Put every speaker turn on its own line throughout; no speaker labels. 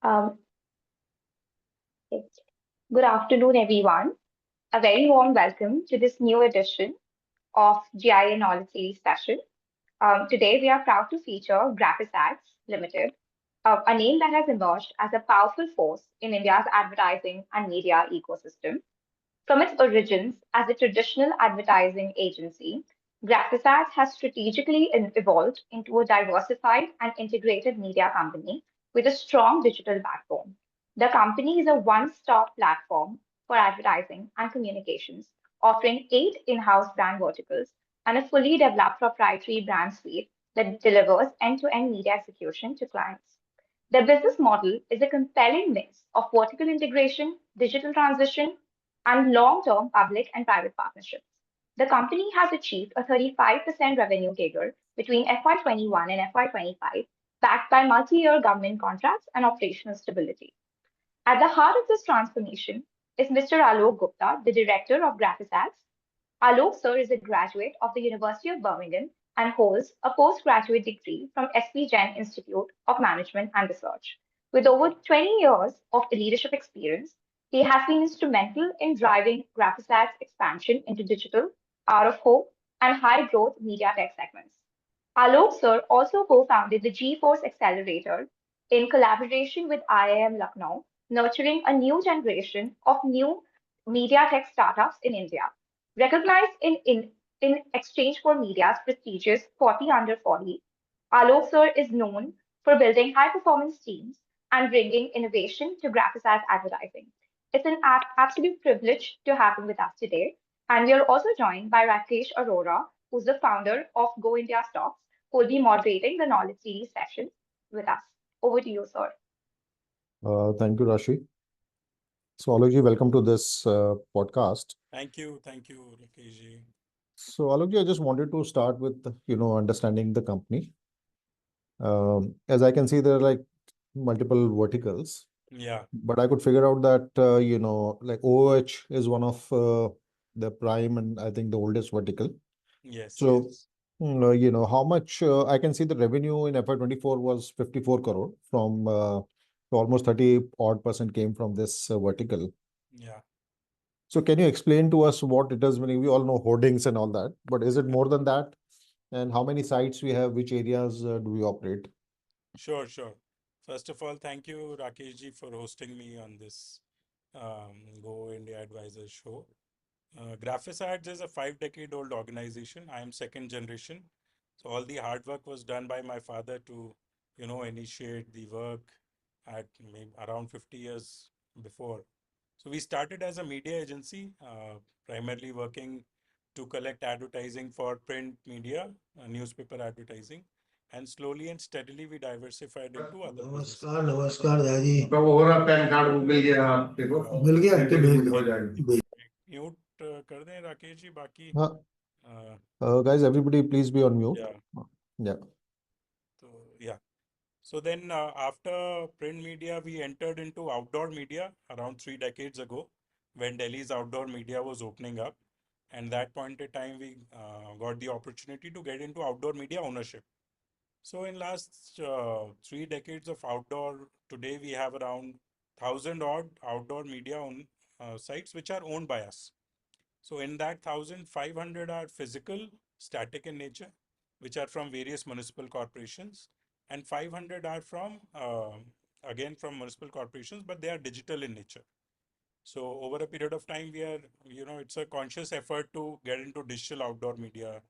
Um, it's- Good afternoon, everyone. A very warm welcome to this new edition of GIA Knowledge Series session. Today, we are proud to feature Graphisads Ltd, a name that has emerged as a powerful force in India's advertising and media ecosystem. From its origins as a traditional advertising agency, Graphisads has strategically evolved into a diversified and integrated media company with a strong digital backbone. The company is a one-stop platform for advertising and communications, offering 8 in-house brand verticals and a fully developed proprietary brand suite that delivers end-to-end media execution to clients. The business model is a compelling mix of vertical integration, digital transition, and long-term public and private partnerships. The company has achieved a 35% revenue CAGR between FY21 and FY25, backed by multi-year government contracts and operational stability. At the heart of this transformation is Mr. Alok Gupta, the director of Graphisads. Alok sir is a graduate of the University of Birmingham and holds a postgraduate degree from SP Jain Institute of Management and Research. With over 20 years of leadership experience, he has been instrumental in driving Graphisads' expansion into digital, out of home, and high growth media tech segments. Alok sir also co-founded the G-Force Accelerator in collaboration with IIM Lucknow, nurturing a new generation of new media tech startups in India. Recognized in exchange for media's prestigious 40 under 40, Alok sir is known for building high performance teams and bringing innovation to graphic advertising. It's an absolute privilege to have him with us today. And we are also joined by Rakesh Arora, who's the founder of Go India Stocks, who will be moderating the knowledge series session with us. Over to you, sir.
Thank you, Rashi. So, Alokji, welcome to this podcast.
Thank you, Rakesh.
So, Alokji, I just wanted to start with, understanding the company. As I can see, there are like multiple verticals,
Yeah,
but I could figure out that, like OOH is one of the prime and I think the oldest vertical.
yes,
So,
yes.
how much I can see the revenue in FY24 was 54 crore from almost 30 odd percent came from this vertical.
Yeah.
So can you explain to us what it is? Meaning we all know hoardings and all that, but is it more than that? And how many sites we have? Which areas do we operate?
Sure, sure. First of all, thank you, Rakesh, for hosting me on this Go India Advisors show. Graphisads is a 5-decade-old organization. I am second generation. So all the hard work was done by my father to, initiate the work at maybe around 50 years before. So we started as a media agency, primarily working to collect advertising for print media, newspaper advertising, and slowly and steadily we diversified into other businesses.
नमस्कार नमस्कार दादी
तो वो हो रहा pan card वो मिल गया आपके को
मिल गया कि
इंटरव्यू हो जाएगा
म्यूट कर दें राकेश जी बाकी
Uh, guys, everybody, please be on mute.
या
Yeah.
तो या so then after print media we entered into outdoor media around 3 decades ago when Delhi's outdoor media was opening up, and that point in time we got the opportunity to get into outdoor media ownership. So in last 3 decades of outdoor, today we have around 1,000 odd outdoor media sites which are owned by us. So in that 1,500 are physical, static in nature, which are from various municipal corporations, and 500 are from again from municipal corporations, but they are digital in nature. So over a period of time, we are, it's a conscious effort to get into digital outdoor media.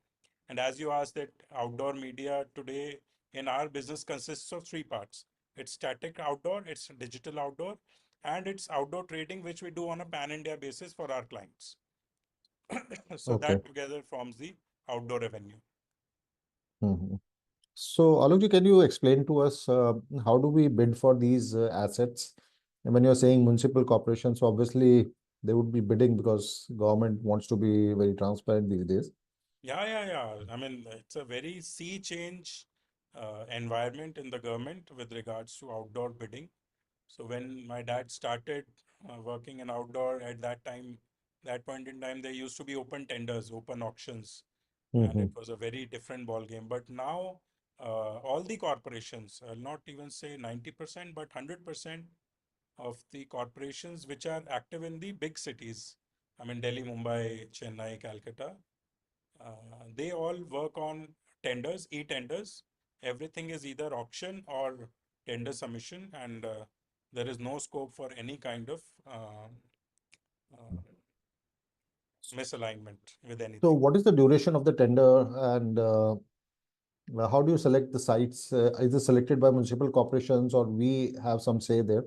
And as you asked, that outdoor media today in our business consists of 3 parts. It's static outdoor, it's digital outdoor, and it's outdoor trading, which we do on a pan-India basis for our clients. So
Okay.
that together forms the outdoor revenue.
Mhm. So, Alokji, can you explain to us how do we bid for these assets? And when you're saying municipal corporations, obviously they would be bidding because government wants to be very transparent these days.
Yeah. I mean, it's a very sea change environment in the government with regards to outdoor bidding. So when my dad started working in outdoor at that time, that point in time, there used to be open tenders, open auctions, and
Mm-hmm.
it was a very different ball game. But now all the corporations, I'll not even say 90%, but 100% of the corporations which are active in the big cities, I mean Delhi, Mumbai, Chennai, Calcutta, they all work on tenders, e-tenders. Everything is either auction or tender submission, and there is no scope for any kind of uh, misalignment with
So
anything.
what is the duration of the tender, and how do you select the sites? Is it selected by municipal corporations, or we have some say there?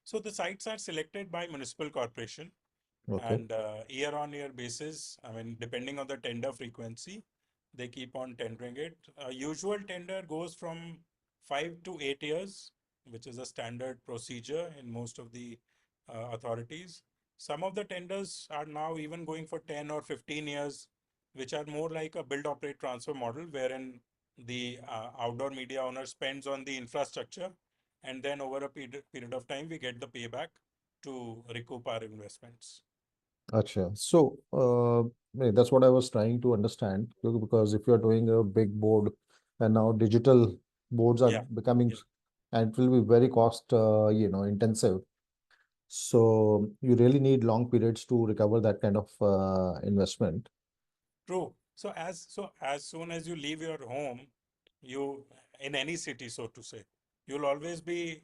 So the sites are selected by municipal corporation,
Okay.
and year on year basis, I mean, depending on the tender frequency, they keep on tendering it. Usual tender goes from 5 to 8 years, which is a standard procedure in most of the authorities. Some of the tenders are now even going for 10 or 15 years, which are more like a build, operate, transfer model, wherein the outdoor media owner spends on the infrastructure, and then over a period of time, we get the payback to recoup our investments.
Acha. So, that's what I was trying to understand, because if you're doing a big board and now digital boards are
Yeah,
becoming,
yeah,
and it will be very cost, intensive. So you really need long periods to recover that kind of investment.
true. So as soon as you leave your home, you in any city, so to say, you'll always be,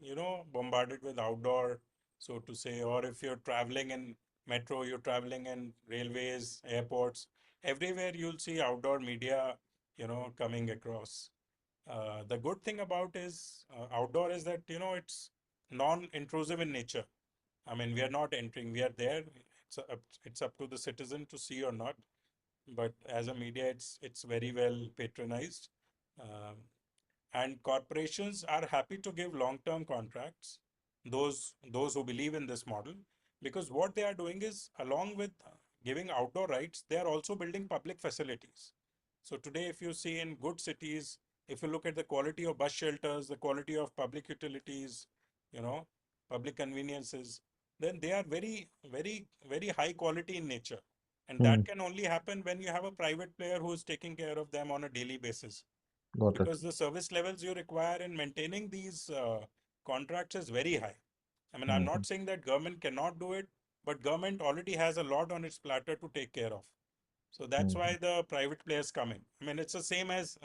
bombarded with outdoor, so to say, or if you're traveling in metro, you're traveling in railways, airports, everywhere you'll see outdoor media, coming across. The good thing about is outdoor is that, it's non-intrusive in nature. I mean, we are not entering, we are there. It's up to the citizen to see or not. But as a media, it's very well patronized. Um, and corporations are happy to give long-term contracts, those who believe in this model, because what they are doing is, along with giving outdoor rights, they are also building public facilities. So today, if you see in good cities, if you look at the quality of bus shelters, the quality of public utilities, you know public conveniences, then they are very, very, very high quality in nature, and
Hmm,
that can only happen when you have a private player who is taking care of them on a daily basis,
got it.
because the service levels you require in maintaining these contracts is very high. I mean, I'm
Hmm,
not saying that government cannot do it, but government already has a lot on its platter to take care of. So that's
hmm.
why the private players come in. I mean, it's the same as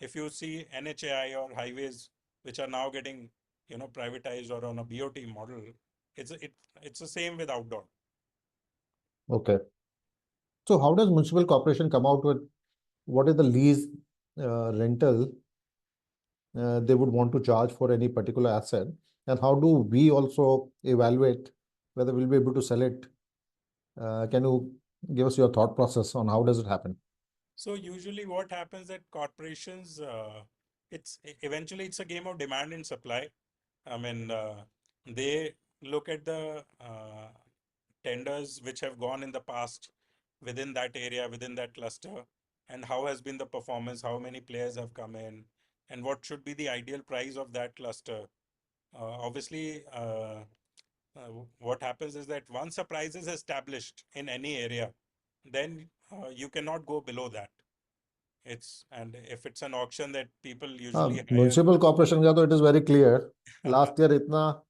if you see NHAI or highways, which are now getting, privatized or on a BOT model. It's the same with outdoor.
Okay. So how does municipal corporation come out with what is the lease rental they would want to charge for any particular asset? And how do we also evaluate whether we'll be able to sell it? Can you give us your thought process on how does it happen?
So usually what happens at corporations, eventually it's a game of demand and supply. I mean, they look at the tenders which have gone in the past within that area, within that cluster, and how has been the performance, how many players have come in, and what should be the ideal price of that cluster. Obviously, what happens is that once a price is established in any area, then you cannot go below that. And if it's an auction that people usually hire.
Municipal corporation का तो it is very clear. Last year इतना,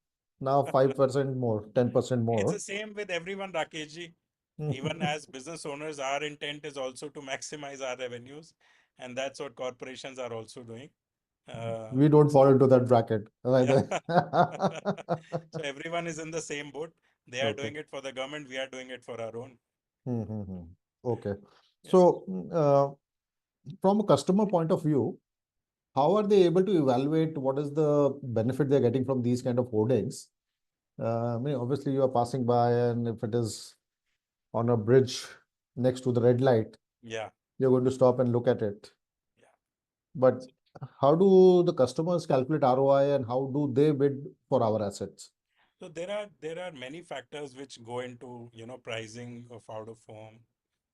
now 5% more, 10%
It's
more.
the same with everyone, Rakesh ji. Even as business owners, our intent is also to maximize our revenues, and that's what corporations are also doing.
We don't fall
So,
into that bracket. By
yeah.
the way.
So everyone is in the same boat. They are
Okay.
doing it for the government. We are doing it for our own.
Hmm. Okay.
Yeah.
So, from a customer point of view, how are they able to evaluate what is the benefit they're getting from these kind of hoardings? I mean, obviously, you are passing by, and if it is on a bridge next to the red light,
Yeah.
you're going to stop and look at it.
Yeah.
But
So,
how do the customers calculate ROI, and how do they bid for our assets?
so there are many factors which go into pricing of out of home,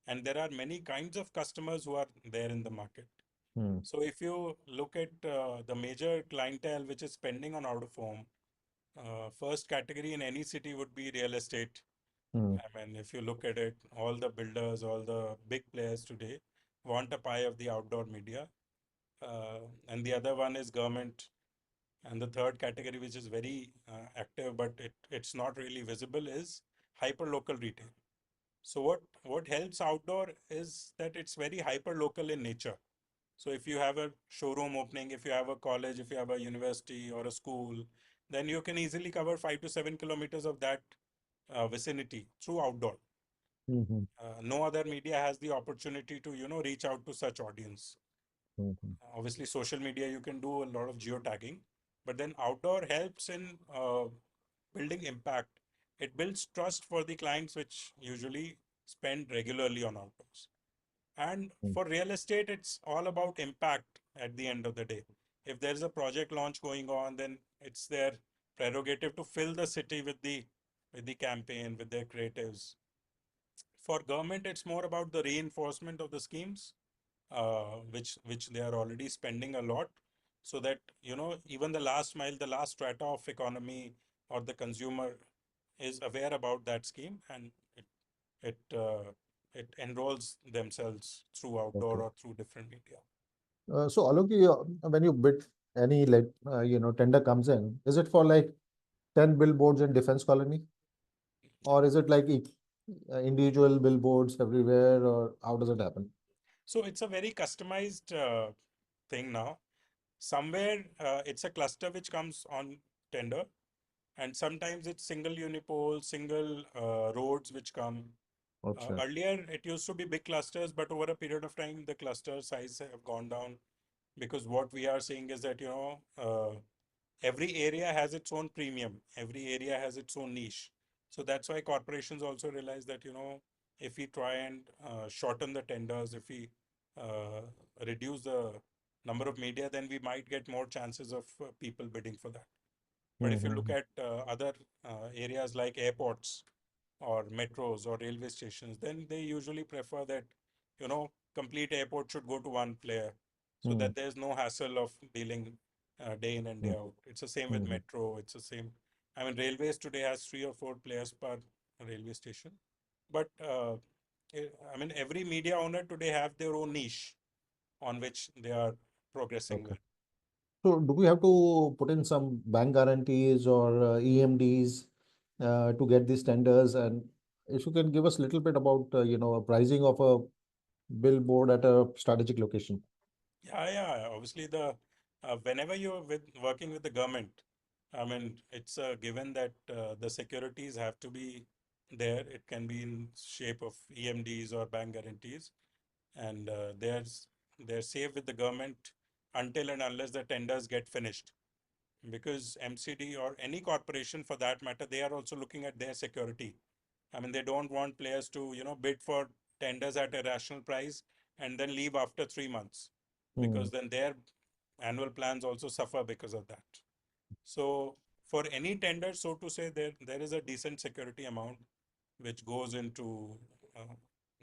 and there are many kinds of customers who are there in the market.
Hmm.
So if you look at the major clientele which is spending on out of home, first category in any city would be real estate.
Hmm.
I mean, if you look at it, all the builders, all the big players today want a pie of the outdoor media. and the other one is government. And the third category, which is very active, but it's not really visible, is hyper local retail. So what helps outdoor is that it's very hyper local in nature. So if you have a showroom opening, if you have a college, if you have a university or a school, then you can easily cover 5 to 7 kilometers of that vicinity through outdoor.
Mhm,
No other media has the opportunity to reach out to such audience.
mhm,
Obviously, social media, you can do a lot of geotagging, but then outdoor helps in building impact. It builds trust for the clients, which usually spend regularly on outdoors. And
mhm,
for real estate, it's all about impact at the end of the day. If there's a project launch going on, then it's their prerogative to fill the city with the campaign, with their creatives. For government, it's more about the reinforcement of the schemes, which they are already spending a lot, so that even the last mile, the last strata of economy or the consumer is aware about that scheme, and it enrolls themselves through outdoor
okay.
or through different media.
So Alok, when you bid any tender comes in, is it for like 10 billboards in defense colony, or is it like individual billboards everywhere, or how does it happen?
So it's a very customized thing now. Somewhere it's a cluster which comes on tender, and sometimes it's single unipole, single roads which come.
Acha.
Earlier, it used to be big clusters, but over a period of time, the cluster size have gone down, because what we are seeing is that every area has its own premium, every area has its own niche. So that's why corporations also realize that if we try and shorten the tenders, if we uh, reduce the number of media, then we might get more chances of people bidding for that. But if you look
Mm-hmm.
at other areas like airports or metros or railway stations, then they usually prefer that, complete airport should go to one player, so
Mm-hmm.
that there's no hassle of dealing day in and day out. It's the same with
Mm-hmm.
metro. It's the same. I mean, railways today has 3 or 4 players per railway station. But I mean, every media owner today have their own niche on which they are progressing
Okay.
with.
So do we have to put in some bank guarantees or EMDs to get these tenders? And if you can give us a little bit about a pricing of a billboard at a strategic location.
Yeah, yeah. Obviously, the whenever you're working with the government, I mean, it's a given that the securities have to be there. It can be in shape of EMDs or bank guarantees, and they're safe with the government until and unless the tenders get finished. Because MCD or any corporation for that matter, they are also looking at their security. I mean, they don't want players to, bid for tenders at a rational price and then leave after 3 months,
Hmm.
because then their annual plans also suffer because of that. So for any tender, so to say, there is a decent security amount which goes into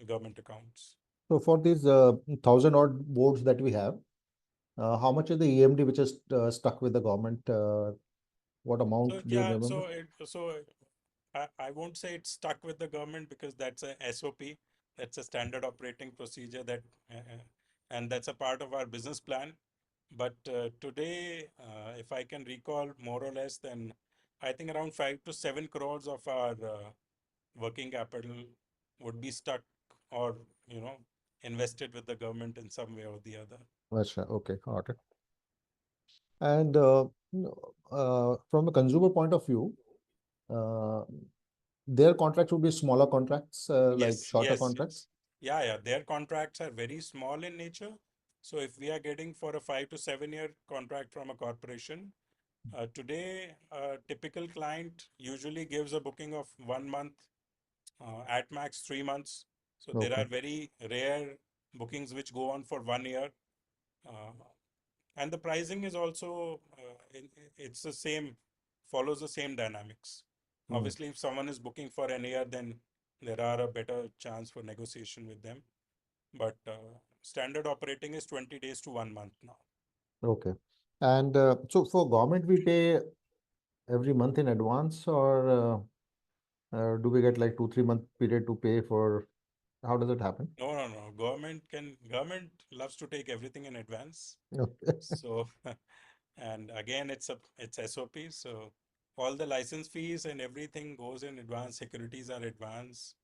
government accounts.
So for these 1,000 odd boards that we have, how much is the EMD which is stuck with the government? What
So
amount do you
yeah,
remember?
I won't say it's stuck with the government, because that's a SOP, that's a standard operating procedure, and that's a part of our business plan. But today, if I can recall more or less, then I think around 5 to 7 crores of our working capital would be stuck or you know invested with the government in some way or the other.
Achha, okay, got it. And from a consumer point of view, uh, their contracts would be smaller contracts, like
Yes,
shorter
yes, yes.
contracts.
Yeah. Their contracts are very small in nature. So if we are getting for a 5 to 7 year contract from a corporation, today a typical client usually gives a booking of 1 month, at max 3 months. So there
Okay.
are very rare bookings which go on for 1 year. Uh, and the pricing is also it's the same, follows the same dynamics.
Hmm.
Obviously, if someone is booking for an year, then there are a better chance for negotiation with them, but standard operating is 20 days to 1 month now.
Okay. And so for government, we pay every month in advance, or do we get like 2, 3 month period to pay for? How does it happen?
No. Government loves to take everything in advance.
Okay.
So, and again, it's SOP. So all the license fees and everything goes in advance. Securities are advance,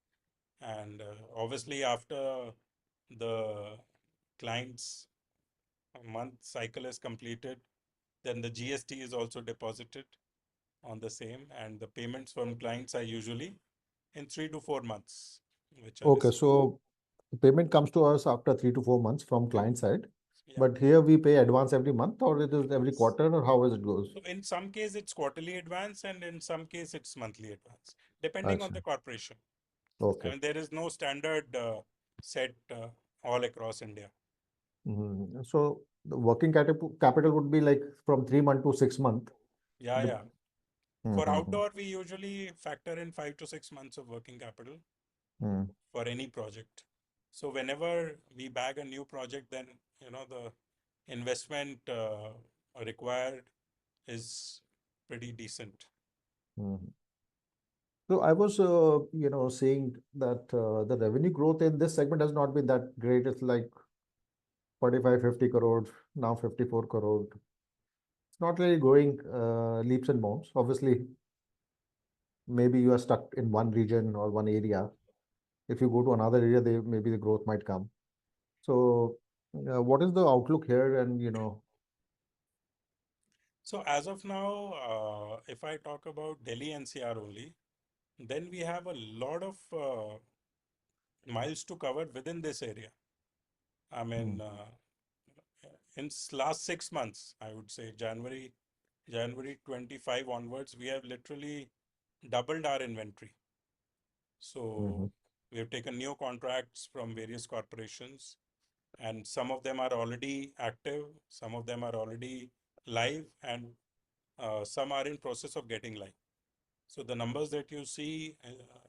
and obviously after the client's month cycle is completed, then the GST is also deposited on the same, and the payments from clients are usually in 3 to 4 months, which are
Okay,
received.
so payment comes to us after 3 to 4 months from client side,
Yeah.
but here we pay advance every month, or it is every quarter, or how is it goes?
So in some case it's quarterly advance, and in some case it's monthly advance, depending on
Acha.
the corporation. I
Okay.
mean, there is no standard set all across India.
So the working capital would be like from 3 month to 6 month.
Yeah,
Dep-
yeah. For
Mhm.
outdoor, we usually factor in 5 to 6 months of working capital
Mm.
for any project. So whenever we bag a new project, then the investment required is pretty decent.
Mhm. So I was, saying that the revenue growth in this segment has not been that great. It's like 45, 50 crore, now 54 crore. It's not really growing leaps and bounds. Obviously, maybe you are stuck in one region or one area. If you go to another area, maybe the growth might come. So, what is the outlook here? And
So as of now, if I talk about Delhi NCR only, then we have a lot of miles to cover within this area. I
mm,
mean, in last 6 months, I would say January 25 onwards, we have literally doubled our inventory. So
mhm,
we have taken new contracts from various corporations, and some of them are already active, some of them are already live, and some are in process of getting live. So the numbers that you see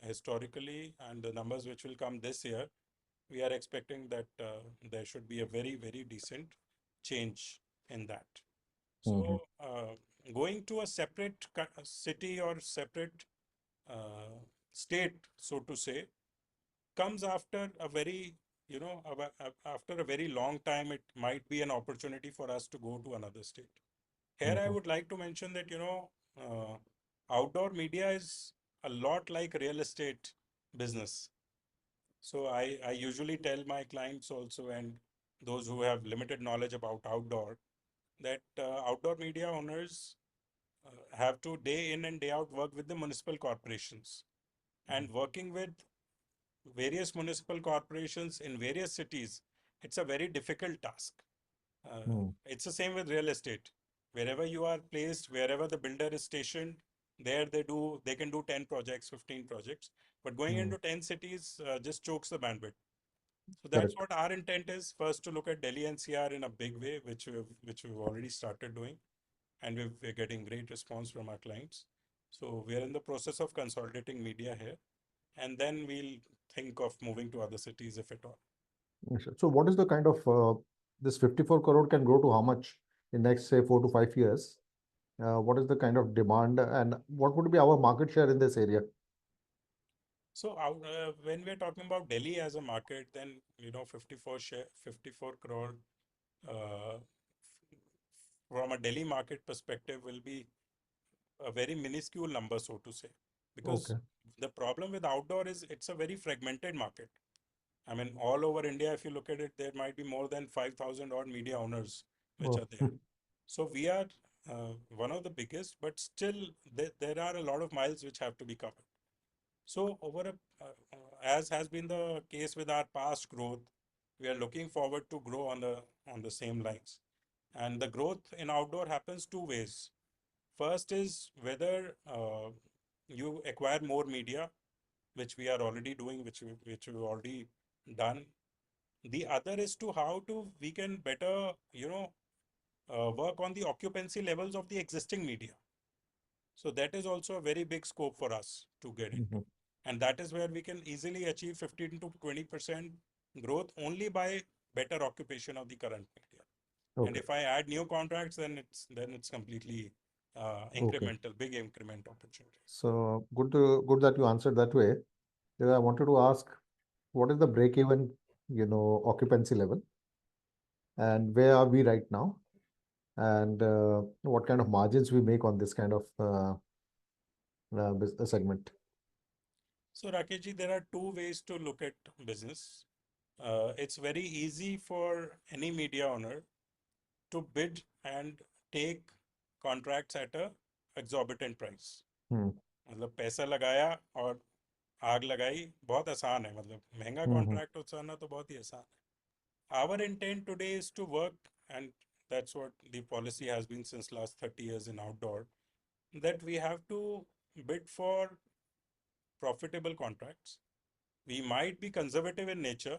historically and the numbers which will come this year, we are expecting that there should be a very, very decent change in that.
mhm,
So going to a separate city or separate uh, state, so to say, comes after a very, after a very long time. It might be an opportunity for us to go to another state. Here, I
mhm,
would like to mention that, outdoor media is a lot like real estate business. So I usually tell my clients also, and those who have limited knowledge about outdoor, that outdoor media owners have to day in and day out work with the municipal corporations, and working with various municipal corporations in various cities. It's a very difficult task.
mm,
It's the same with real estate. Wherever you are placed, wherever the builder is stationed, there they can do 10 projects, 15 projects. But going
mm.
into 10 cities just chokes the bandwidth. So that's
Correct.
what our intent is. First, to look at Delhi NCR in a big way, which we've already started doing, and we're getting great response from our clients. So we are in the process of consolidating media here, and then we'll think of moving to other cities if at all.
Yes, sir. So, what is the kind of this 54 crore can grow to how much in next, say, 4 to 5 years? What is the kind of demand, and what would be our market share in this area?
So when we're talking about Delhi as a market, then 54 crore uh, from a Delhi market perspective will be a very minuscule number, so to say, because
Okay.
the problem with outdoor is it's a very fragmented market. I mean, all over India, if you look at it, there might be more than 5,000 odd media owners which
Oh,
are there. So we are one of the biggest, but still there are a lot of miles which have to be covered. So as has been the case with our past growth, we are looking forward to grow on the same lines. And the growth in outdoor happens two ways. First is whether you acquire more media, which we are already doing, which we've already done. The other is to how to we can better work on the occupancy levels of the existing media. So that is also a very big scope for us to get into.
mhm.
And that is where we can easily achieve 15 to 20% growth only by better occupation of the current media. And
Okay.
if I add new contracts, then it's completely
Okay.
incremental, big increment opportunity.
So good that you answered that way. I wanted to ask, what is the break-even, occupancy level, and where are we right now, and what kind of margins we make on this kind of segment?
So Rakeshji, there are two ways to look at business. It's very easy for any media owner to bid and take contracts at a exorbitant price.
Hmm.
मतलब पैसा लगाया और आग लगाई बहुत आसान है, मतलब महंगा
Hmm.
कॉन्ट्रैक्ट उतारना तो बहुत ही आसान है. Our intent today is to work, and that's what the policy has been since last 30 years in outdoor, that we have to bid for profitable contracts. We might be conservative in nature,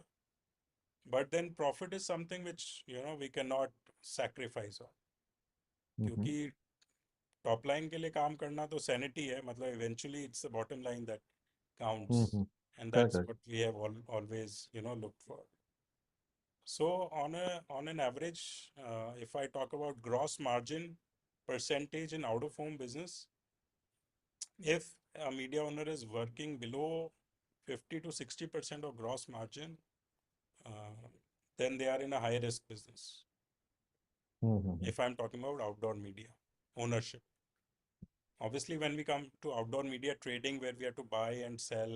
but then profit is something which we cannot sacrifice on. क्योंकि top line के लिए काम करना तो sanity है, मतलब eventually it's the bottom line that counts, and
Correct,
that's
correct.
what we have always looked for. So on an average, if I talk about gross margin percentage in out of home business, if a media owner is working below 50 to 60% of gross margin, then they are in a high risk business. If I'm talking about outdoor media ownership. Obviously, when we come to outdoor media trading, where we have to buy and sell,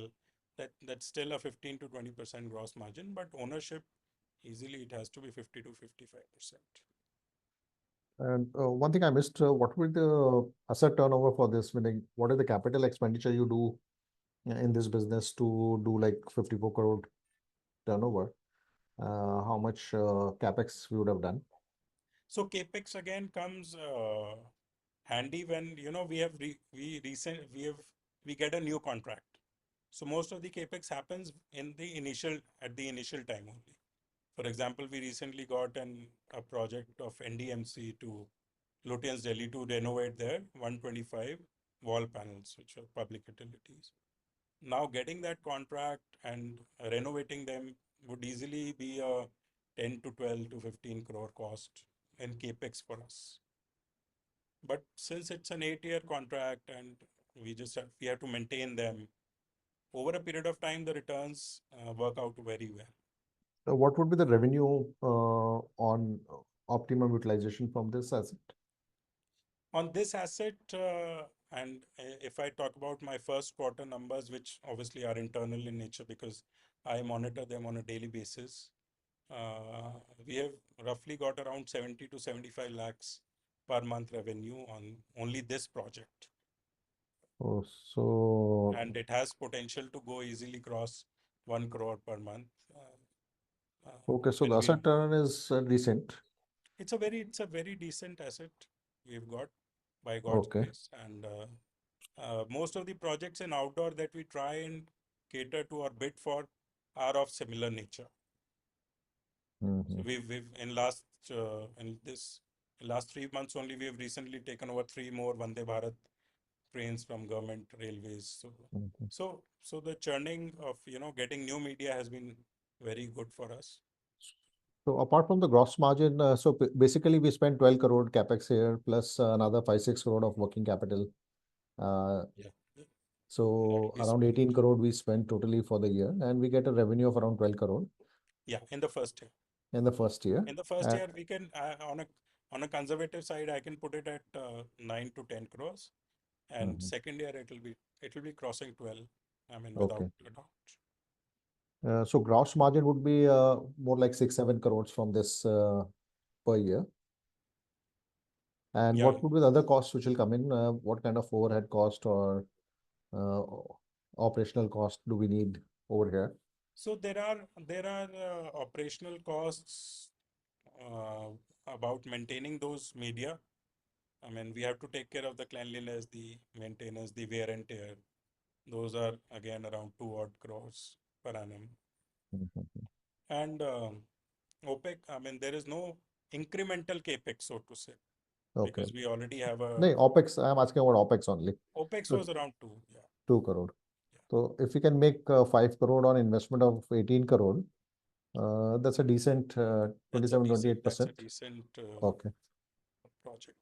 that's still a 15 to 20% gross margin, but ownership, easily it has to be 50 to 55%.
And one thing I missed, what will the asset turnover for this? Meaning, what is the capital expenditure you do in this business to do like 54 crore turnover? How much capex we would have done?
So capex again comes handy when we get a new contract. So most of the capex happens at the initial time only. For example, we recently got a project of NDMC to Lutyens Delhi to renovate their 125 wall panels, which are public utilities. Now getting that contract and renovating them would easily be a 10 to 12 to 15 crore cost in capex for us. But since it's an 8-year contract and we have to maintain them over a period of time, the returns work out very well.
What would be the revenue on optimum utilization from this asset?
On this asset, and if I talk about my first quarter numbers, which obviously are internal in nature because I monitor them on a daily basis, we have roughly got around 70 to 75 lakhs per month revenue on only this project.
Oh, so
And it has potential to go easily cross 1 crore per month.
okay, so the
when
asset turn is decent.
it's a very decent asset we've got by God's
Okay.
grace. And most of the projects in outdoor that we try and cater to or bid for are of similar nature. So we've in last 3 months only, we have recently taken over 3 more Vande Bharat trains from government railways. So the churning of getting new media has been very good for us.
So apart from the gross margin, so basically we spent 12 crore capex here plus another 5-6 crore of working capital.
Yeah.
So
That we
around
spend.
18 crore we spent totally for the year, and we get a revenue of around 12 crore
Yeah, in the first year.
in the first year.
In the first year, we can on a conservative side, I can put it at 9 to 10 crores, and second year it will be crossing 12. I mean, without
Okay.
a doubt.
So gross margin would be more like 6-7 crores from this per year. And
Yeah.
what would be the other costs which will come in? What kind of overhead cost or uh, operational cost do we need over here?
So there are operational costs about maintaining those media. I mean, we have to take care of the cleanliness, the maintenance, the wear and tear. Those are again around 2 odd crores per annum. And OPEC, I mean, there is no incremental capex, so to say,
Okay.
because we already have a
No, OPEX, I'm asking about OPEX only.
OPEX
So
was around 2, yeah.
2 crore.
Yeah.
So if we can make 5 crore on investment of 18 crore, that's a decent 27-28%.
That's a decent
Okay.
project.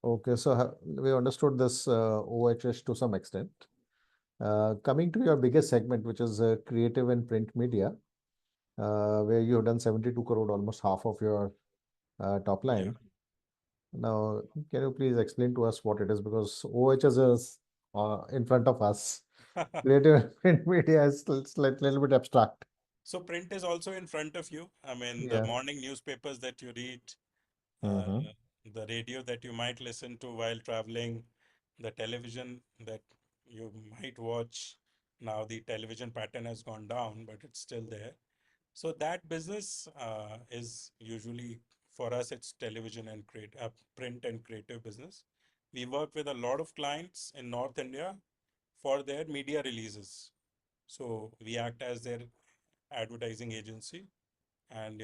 Okay, so we understood this OHS to some extent. Coming to your biggest segment, which is creative and print media, where you have done 72 crore, almost half of your top
Yeah.
line. Now, can you please explain to us what it is? Because OHS is in front of us. Creative and print media is little bit abstract.
So print is also in front of you. I mean, the
Yeah.
morning newspapers that you read, uh,
Mm-hmm.
the radio that you might listen to while traveling, the television that you might watch. Now the television pattern has gone down, but it's still there. So that business is usually for us, it's television and print and creative business. We work with a lot of clients in North India for their media releases. So we act as their advertising agency, and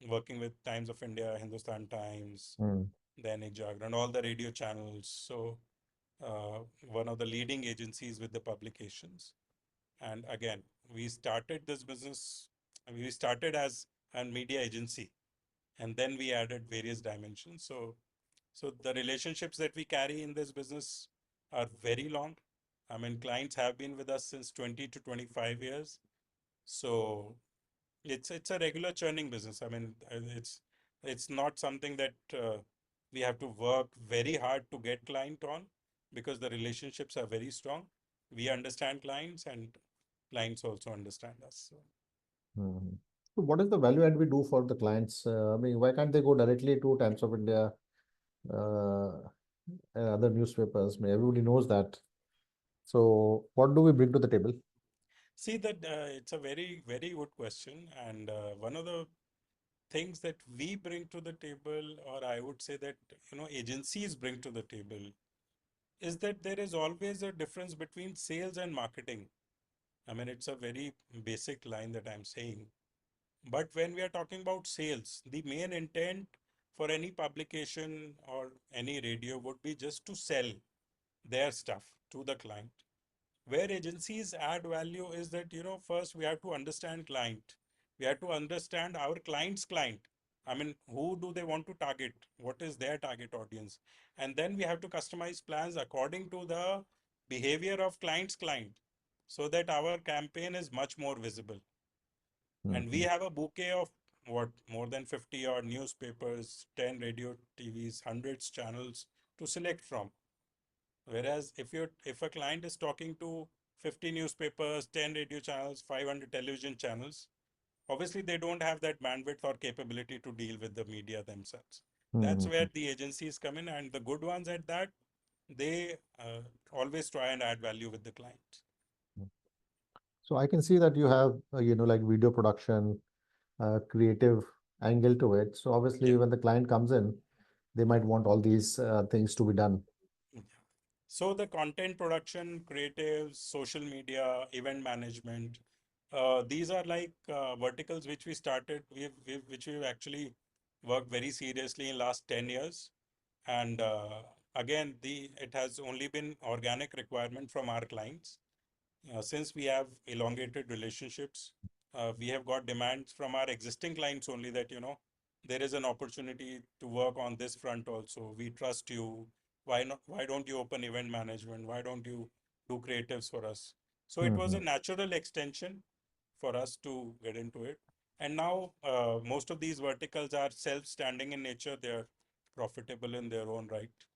working with Times of India, Hindustan Times,
Mm.
Dainik Jagran, all the radio channels. So one of the leading agencies with the publications. And again, we started this business. We started as a media agency, and then we added various dimensions. So the relationships that we carry in this business are very long. I mean, clients have been with us since 20 to 25 years. So it's a regular churning business. I mean, it's not something that we have to work very hard to get client on, because the relationships are very strong. We understand clients, and clients also understand us. So,
Mhm. So what is the value add we do for the clients? I mean, why can't they go directly to Times of India, uh, and other newspapers? I mean, everybody knows that. So what do we bring to the table?
see that it's a very, very good question. And one of the things that we bring to the table, or I would say that, agencies bring to the table, is that there is always a difference between sales and marketing. I mean, it's a very basic line that I'm saying. But when we are talking about sales, the main intent for any publication or any radio would be just to sell their stuff to the client. Where agencies add value is that, first we have to understand client. We have to understand our client's client. I mean, who do they want to target? What is their target audience? And then we have to customize plans according to the behavior of client's client, so that our campaign is much more visible. And we
Mhm.
have a bouquet of what, more than 50 odd newspapers, 10 radio TVs, hundreds channels to select from. Whereas if a client is talking to 50 newspapers, 10 radio channels, 500 television channels, obviously they don't have that bandwidth or capability to deal with the media themselves. That's where
Mhm.
the agencies come in, and the good ones at that, they always try and add value with the client.
So I can see that you have, like video production, creative angle to it. So
Yeah.
obviously, when the client comes in, they might want all these things to be done.
Yeah. So the content production, creatives, social media, event management, these are like verticals which we started, which we've actually worked very seriously in last 10 years. And again, it has only been organic requirement from our clients. Since we have elongated relationships, we have got demands from our existing clients only that, there is an opportunity to work on this front also. We trust you. Why not? Why don't you open event management? Why don't you do creatives for us? So it was a
Mhm.
natural extension for us to get into it. And now most of these verticals are self-standing in nature. They are profitable in their own right.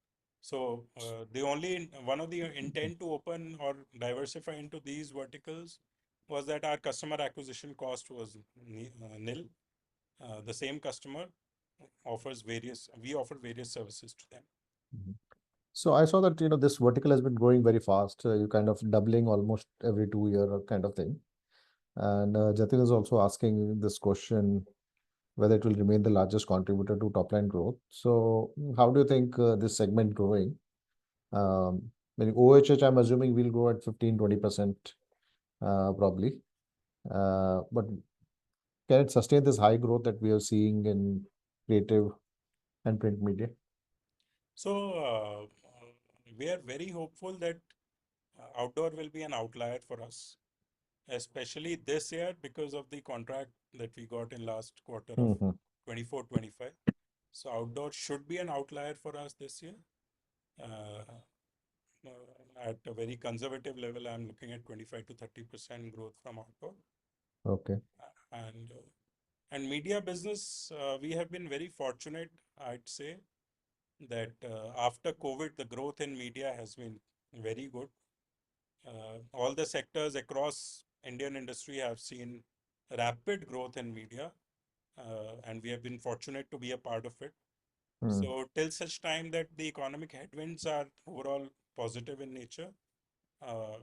So the only one of the intent to open or diversify into these verticals was that our customer acquisition cost was nil. The same customer we offer various services to them.
Mhm. So I saw that, this vertical has been growing very fast. You kind of doubling almost every 2 year kind of thing. And Jatin is also asking this question, whether it will remain the largest contributor to top line growth. So how do you think this segment growing? Meaning OHH, I'm assuming will grow at 15-20%, probably. But can it sustain this high growth that we are seeing in creative and print media?
So we are very hopeful that outdoor will be an outlier for us, especially this year because of the contract that we got in last quarter of
Hmm.
24-25. So outdoor should be an outlier for us this year. Uh, at a very conservative level, I'm looking at 25 to 30% growth from outdoor.
Okay.
And media business, we have been very fortunate, I'd say, that after COVID, the growth in media has been very good. All the sectors across Indian industry have seen rapid growth in media, and we have been fortunate to be a part of it. So till such time that the economic headwinds are overall positive in nature, uh,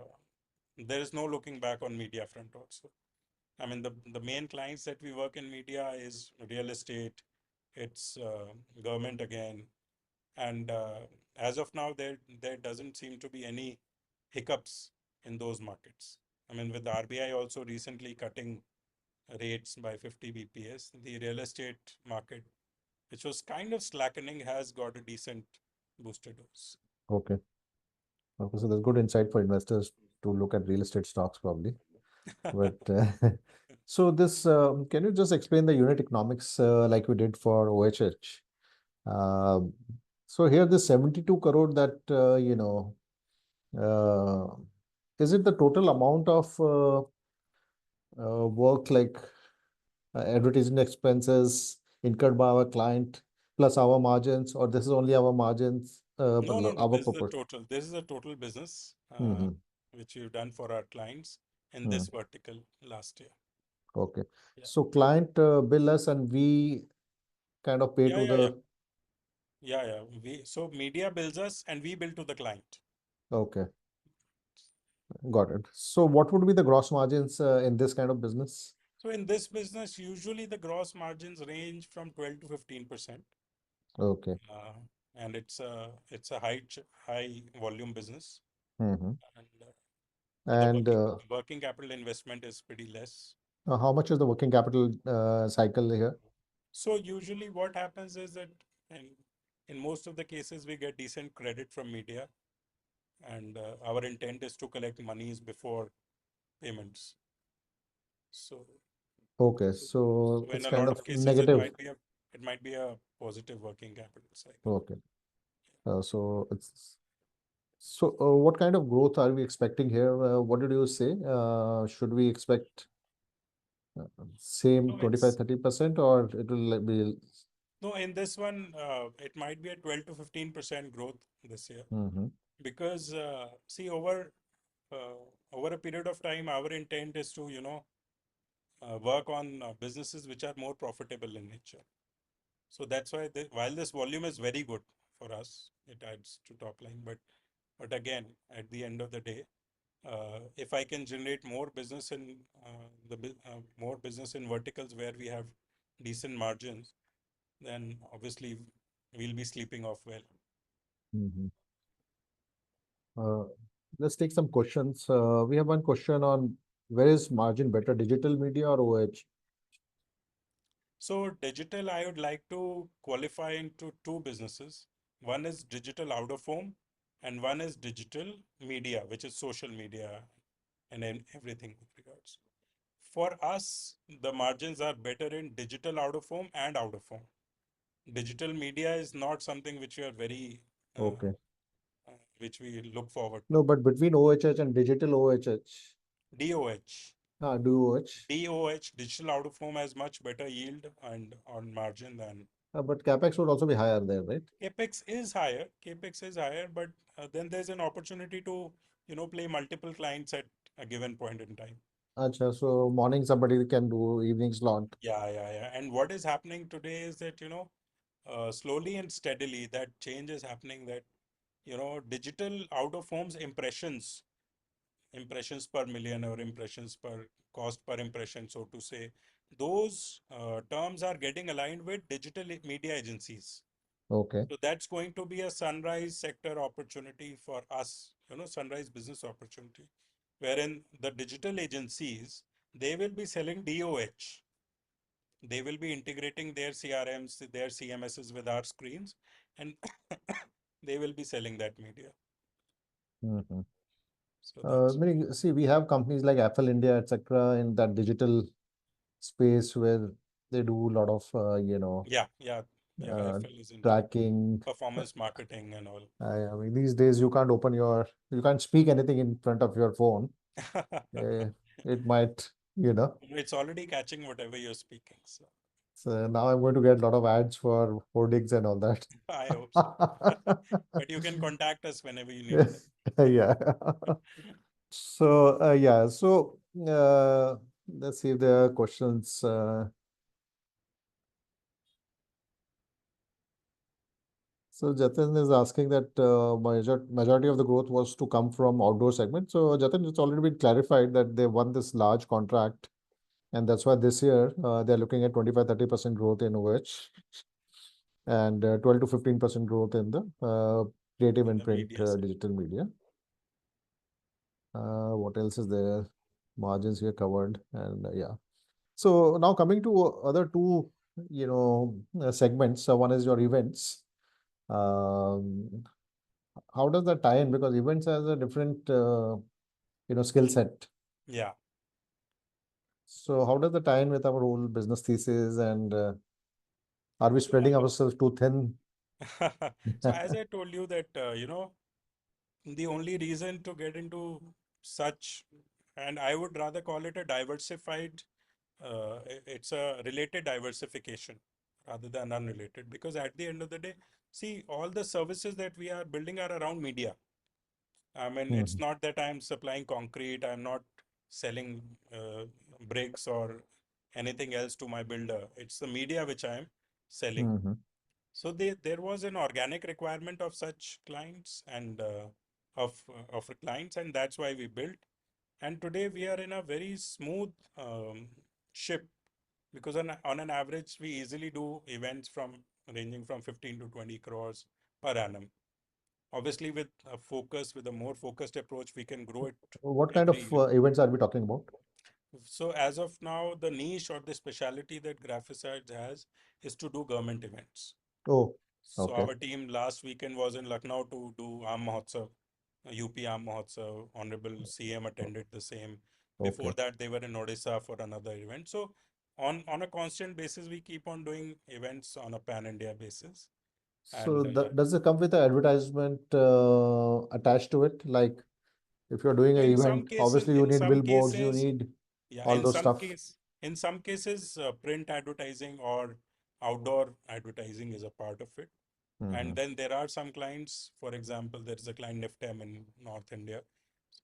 there is no looking back on media front also. I mean, the main clients that we work in media is real estate, it's government again, and as of now, there doesn't seem to be any hiccups in those markets. I mean, with the RBI also recently cutting rates by 50 bps, the real estate market, which was kind of slackening, has got a decent booster dose.
Okay. Okay, so there's good insight for investors to look at real estate stocks probably. But so this, can you just explain the unit economics like we did for OHH? Um, so here this 72 crore that, uh, is it the total amount of work like advertising expenses incurred by our client plus our margins, or this is only our margins,
No.
our
This is a
proportion?
total. This is a total business
Mm-hmm.
which we've done for our clients in
Mm.
this vertical last year.
Okay.
Yeah.
So client bill us and we kind of pay
Yeah,
to
yeah,
the.
yeah. So media bills us and we bill to the client.
Okay, got it. So what would be the gross margins in this kind of business?
So in this business, usually the gross margins range from 12 to 15%.
Okay.
And it's a high volume business.
Mm-hmm.
And the
And
working capital investment is pretty less.
how much is the working capital cycle here?
So usually what happens is that in most of the cases, we get decent credit from media, and our intent is to collect monies before payments. So,
Okay,
so
so
in
it's
a
kind
lot
of
of cases,
negative.
it might be a positive working capital cycle.
Okay. So it's so what kind of growth are we expecting here? What did you say? Should we expect same
No,
25-30% or it will like be?
no, in this one, it might be a 12 to 15% growth this year,
Mm-hmm.
because see, over a period of time, our intent is to work on businesses which are more profitable in nature. So that's why while this volume is very good for us, it adds to top line. But again, at the end of the day, if I can generate more business in more business in verticals where we have decent margins, then obviously we'll be sleeping off well.
Mm-hmm. Let's take some questions. We have one question on where is margin better, digital media or OH?
So digital, I would like to qualify into two businesses. One is digital out of home, and one is digital media, which is social media and everything with regards. For us, the margins are better in digital out of home and out of home. Digital media is not something which we are very,
Okay.
which we look forward to.
No, but between OHH and digital OHH,
DOH.
do OH.
DOH, digital out of home, has much better yield and on margin than
But capex would also be higher there, right?
Capex is higher. Capex is higher, but then there's an opportunity to, play multiple clients at a given point in time.
Acha, so morning somebody can do, evening slot.
Yeah. And what is happening today is that, slowly and steadily that change is happening, that, digital out of homes impressions per million or impressions per cost per impression, so to say, those terms are getting aligned with digital media agencies.
Okay.
So that's going to be a sunrise sector opportunity for us, sunrise business opportunity, wherein the digital agencies, they will be selling DOH. They will be integrating their CRMs, their CMSs with our screens, and they will be selling that media.
Mm-hmm.
So that's.
See, we have companies like Apple India, etc., in that digital space where they do a lot of,
Yeah. Yeah, FL is into
tracking.
performance marketing and all.
I mean, these days you can't speak anything in front of your phone. It might, you know.
It's already catching whatever you're speaking. So
So now I'm going to get a lot of ads for hoardings and all that.
I hope so. But you can contact us whenever you need help.
Yeah. So yeah. So let's see if there are questions. So Jatin is asking that majority of the growth was to come from outdoor segment. So Jatin, it's already been clarified that they won this large contract, and that's why this year they're looking at 25-30% growth in OH and 12 to 15% growth in the creative
In
and
the
print
media side.
digital media. What else is there? Margins here covered, and yeah. So now coming to other two, segments. So one is your events. Um, how does that tie in? Because events has a different, skill set.
Yeah.
So how does that tie in with our whole business thesis? And are we spreading ourselves too thin?
So as I told you that, the only reason to get into such, and I would rather call it a diversified, it's a related diversification rather than unrelated. Because at the end of the day, see, all the services that we are building are around media. I mean, it's not that I'm supplying concrete, I'm not selling bricks or anything else to my builder. It's the media which I'm selling. So there was an organic requirement of such clients and of clients, and that's why we built. And today we are in a very smooth ship because on an average we easily do events from ranging from 15 to 20 crores per annum. Obviously, with a focus, with a more focused approach, we can grow it
What kind of
every year.
events are we talking about?
So as of now, the niche or the specialty that Graphisads has is to do government events.
Oh,
So
okay.
our team last weekend was in Lucknow to do Aam Mahotsav, UP Aam Mahotsav. Honorable CM attended the same. Before
Okay.
that, they were in Odisha for another event. So on a constant basis, we keep on doing events on a pan-India basis.
So
And
does it come with an advertisement attached to it? Like if you're doing an
in some
event,
cases,
obviously you need billboards, you need
yeah,
all those stuff.
in some cases, print advertising or outdoor advertising is a part of it. And then there are some clients, for example, there is a client Niftem in North India.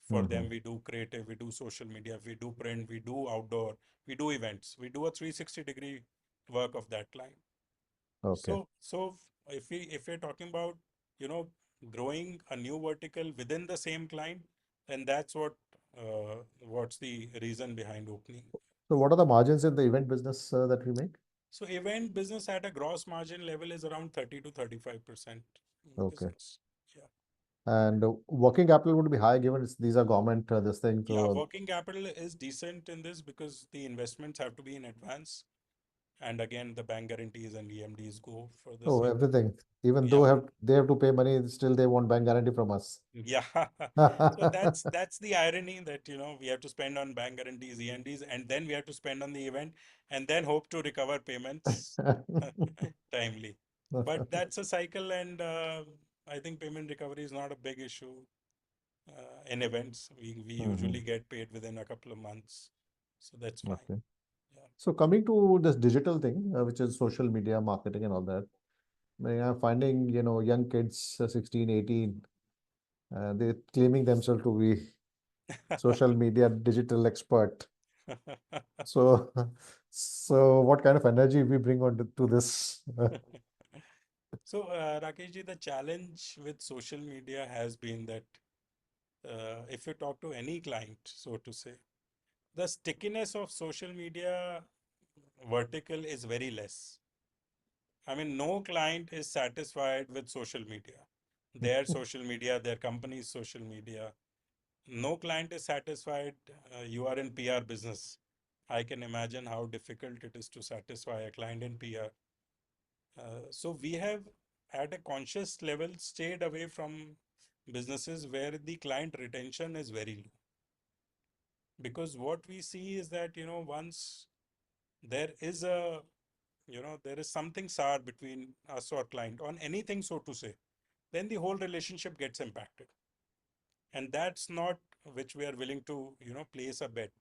For them, we do creative, we do social media, we do print, we do outdoor, we do events, we do a 360-degree work of that client.
Okay.
So if we're talking about, you know, growing a new vertical within the same client, then that's what's the reason behind opening.
So what are the margins in the event business that we make?
So event business at a gross margin level is around 30 to 35%
Okay.
business. Yeah.
And working capital would be high given these are government this thing.
Yeah,
So
working capital is decent in this because the investments have to be in advance. And again, the bank guarantees and EMDs go for the
oh,
same.
everything. Even
Yeah.
though they have to pay money, still they want bank guarantee from us.
Yeah. So that's the irony that, you know, we have to spend on bank guarantees, EMDs, and then we have to spend on the event and then hope to recover payments timely. But that's a cycle, and I think payment recovery is not a big issue in events. We usually get paid within a couple of months, so that's fine.
Okay.
Yeah.
So coming to this digital thing, which is social media marketing and all that, I'm finding, young kids, 16, 18, they're claiming themselves to be social media digital expert. So, so what kind of energy we bring on to this?
So, Rakeshji, the challenge with social media has been that if you talk to any client, so to say, the stickiness of social media vertical is very less. I mean, no client is satisfied with social media. Their social media, their company's social media. No client is satisfied. You are in PR business. I can imagine how difficult it is to satisfy a client in PR. So we have, at a conscious level, stayed away from businesses where the client retention is very low. Because what we see is that, once there is a there is something sour between us or client on anything, so to say, then the whole relationship gets impacted. And that's not which we are willing to, place a bet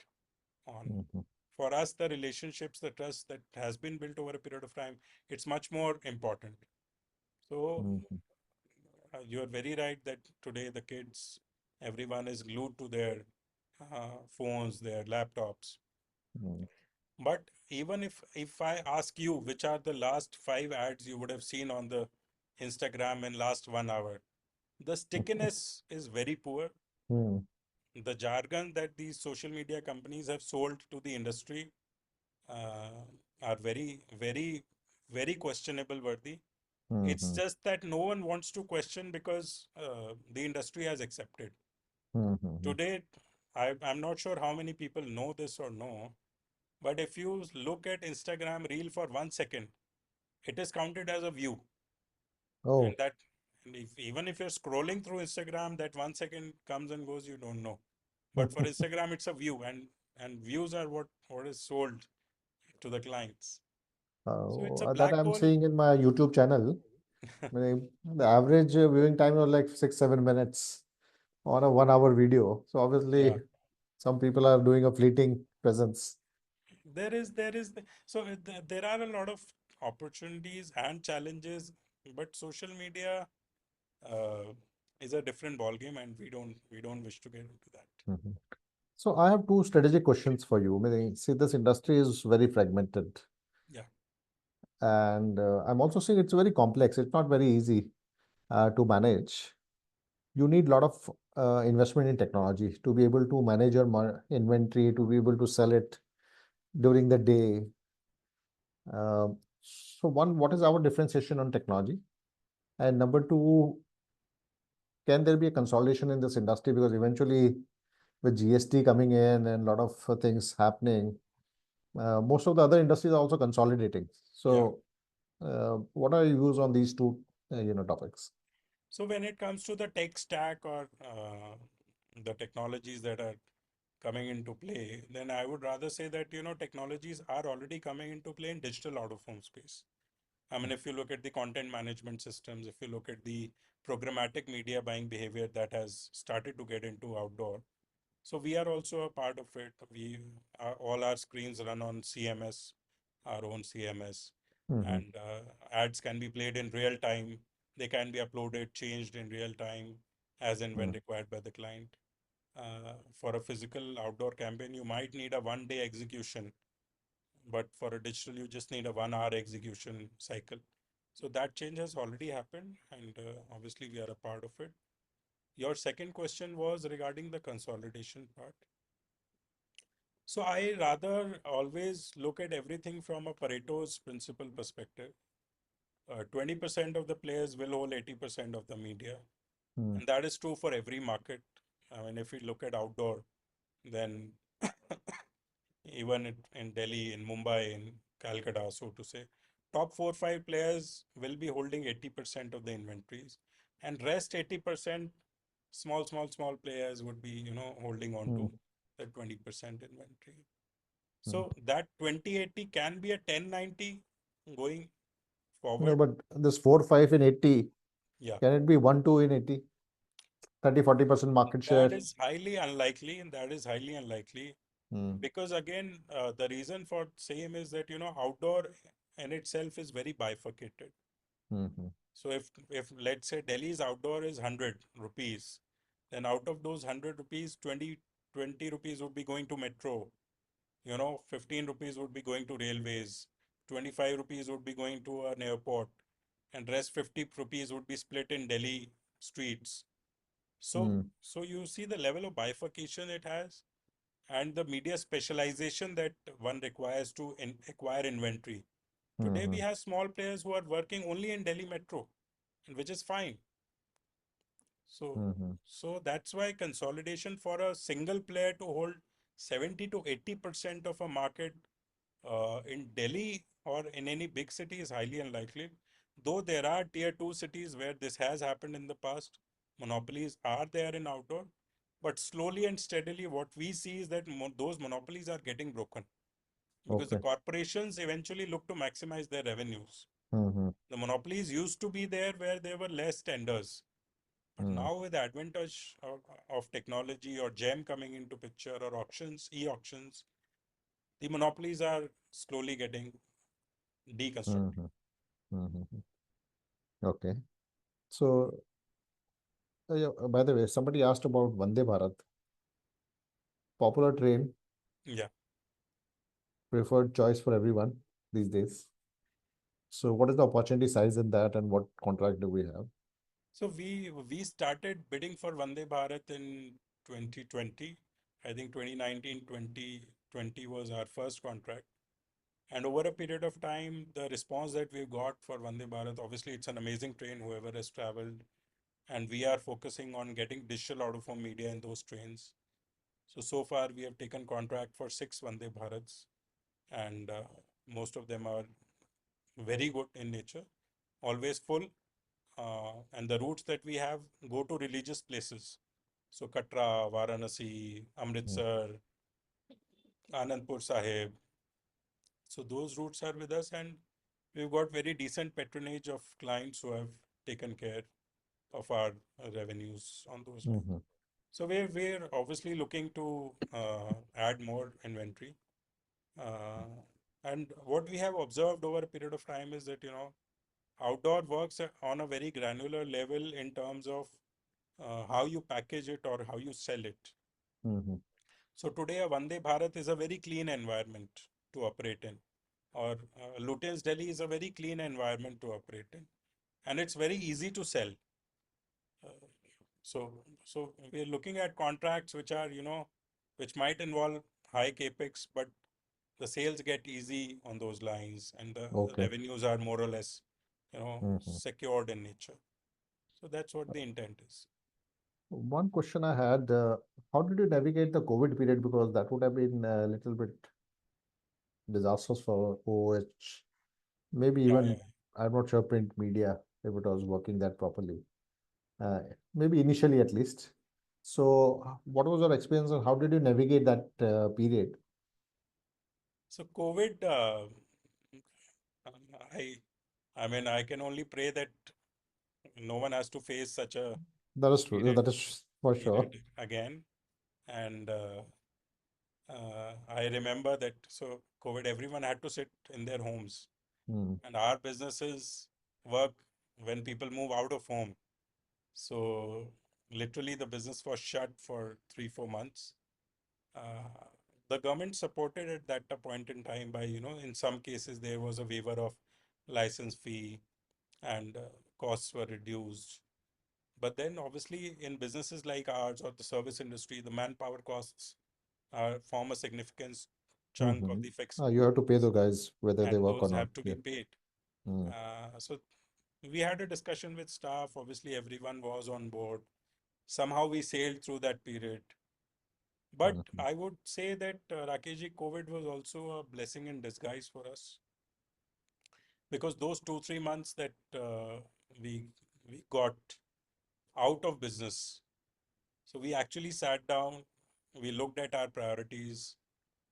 on.
Mhm.
For us, the relationships, the trust that has been built over a period of time, it's much more important. So
Mhm.
you are very right that today the kids, everyone is glued to their phones, their laptops.
Mhm.
But even if I ask you which are the last 5 ads you would have seen on the Instagram in last 1 hour, the stickiness is very poor.
Mhm.
The jargon that these social media companies have sold to the industry uh, are very, very, very questionable worthy. It's
Mhm.
just that no one wants to question because the industry has accepted.
Mhm.
Today, I'm not sure how many people know this or no, but if you look at Instagram reel for 1 second, it is counted as a view. And
Oh,
that, and even if you're scrolling through Instagram, that 1 second comes and goes, you don't know. But for Instagram, it's a view, and views are what is sold to the clients. So it's a
that
black
I'm
hole.
seeing in my YouTube channel. I mean, the average viewing time was like 6, 7 minutes on a 1 hour video. So
Yeah,
obviously, some people are doing a fleeting presence.
there are a lot of opportunities and challenges, but social media uh, is a different ballgame, and we don't wish to get into that.
Mhm. So I have two strategic questions for you. I mean, see, this industry is very fragmented,
Yeah,
and I'm also seeing it's very complex. It's not very easy to manage. You need a lot of investment in technology to be able to manage your inventory, to be able to sell it during the day. So one, what is our differentiation on technology? And number two, can there be a consolidation in this industry? Because eventually, with GST coming in and a lot of things happening, most of the other industries are also consolidating.
yeah.
So, what are your views on these two, topics?
So when it comes to the tech stack or the technologies that are coming into play, then I would rather say that technologies are already coming into play in digital out of home space. I mean, if you look at the content management systems, if you look at the programmatic media buying behavior that has started to get into outdoor, so we are also a part of it. All our screens run on CMS, our own CMS,
Mm-hmm.
and ads can be played in real time. They can be uploaded, changed in real time, as and when required by the client. For a physical outdoor campaign, you might need a 1 day execution, but for a digital, you just need a 1 hour execution cycle. So that change has already happened, and obviously we are a part of it. Your second question was regarding the consolidation part. So I rather always look at everything from a Pareto's principle perspective. 20% of the players will hold 80% of the media.
Mm-hmm.
And that is true for every market. I mean, if we look at outdoor, then even in Delhi, in Mumbai, in Calcutta, so to say, top 4 5 players will be holding 80% of the inventories. And rest 80%, small players would be, holding on to the 20% inventory. So that 20/80 can be a 10/90 going forward.
But this 4, 5 in 80,
Yeah,
can it be 1, 2 in 80? 30, 40% market
that
share.
is highly unlikely, and that is highly unlikely
Mm-hmm.
because again, the reason for same is that outdoor in itself is very bifurcated.
Mm-hmm.
So if let's say Delhi's outdoor is 100 rupees, then out of those 100 rupees, 20 rupees would be going to metro. 15 rupees would be going to railways, 25 rupees would be going to an airport, and rest 50 rupees would be split in Delhi streets. So you see the level of bifurcation it has, and the media specialization that one requires to acquire inventory. Today we
Mm-hmm.
have small players who are working only in Delhi metro, and which is fine. So,
Mm-hmm.
so that's why consolidation for a single player to hold 70 to 80% of a market in Delhi or in any big city is highly unlikely. Though there are tier two cities where this has happened in the past, monopolies are there in outdoor, but slowly and steadily, what we see is that those monopolies are getting broken. because the
Okay.
corporations eventually look to maximize their revenues.
Mm-hmm.
The monopolies used to be there where there were less tenders. But
Mm.
now with the advantage of technology or GEM coming into picture or auctions, e-auctions, the monopolies are slowly getting deconstructed.
Mm-hmm. Mm-hmm. Okay. So, yeah, by the way, somebody asked about Vande Bharat, popular train,
Yeah.
preferred choice for everyone these days. So, what is the opportunity size in that, and what contract do we have?
So we started bidding for Vande Bharat in 2020. I think 2019, 2020 was our first contract. And over a period of time, the response that we've got for Vande Bharat, obviously it's an amazing train, whoever has traveled. And we are focusing on getting digital out of home media in those trains. So far we have taken contract for 6 Vande Bharats, and most of them are very good in nature, always full. And the routes that we have go to religious places. So Katra, Varanasi,
Mm.
Amritsar, Anandpur Sahib. So those routes are with us, and we've got very decent patronage of clients who have taken care of our revenues on those lines.
Mm-hmm.
So we're obviously looking to add more inventory. Uh, and what we have observed over a period of time is that, outdoor works on a very granular level in terms of how you package it or how you sell it.
Mm-hmm.
So today, a Vande Bharat is a very clean environment to operate in, or Lutyens Delhi is a very clean environment to operate in, and it's very easy to sell. Uh, so we're looking at contracts which are, which might involve high capex, but the sales get easy on those lines, and the
Okay.
revenues are more or less,
Mm-hmm.
secured in nature. So that's what the intent is.
One question I had, how did you navigate the COVID period? Because that would have been a little bit disastrous for OH. Maybe
Yeah,
even,
yeah.
I'm not sure, print media, if it was working that properly. Maybe initially at least. So, what was your experience and how did you navigate that period?
So COVID, I, I mean, I can only pray that no one has to face such a
That is true.
period
That is for sure.
again. And I remember that, so COVID, everyone had to sit in their homes,
Hmm.
and our businesses work when people move out of home. So literally, the business was shut for 3, 4 months. Uh, the government supported at that point in time by, in some cases there was a waiver of license fee, and costs were reduced. But then obviously in businesses like ours or the service industry, the manpower costs form a significant chunk of
Mm-hmm.
the fixed
You have to pay the
costs,
guys whether they
and
work or
those
not.
have to
Yeah.
be paid.
Mm-hmm.
So we had a discussion with staff. Obviously, everyone was on board. Somehow we sailed through that period. But
Mm-hmm.
I would say that Rakeshji, COVID was also a blessing in disguise for us, because those 2, 3 months that we we got out of business. So we actually sat down, we looked at our priorities,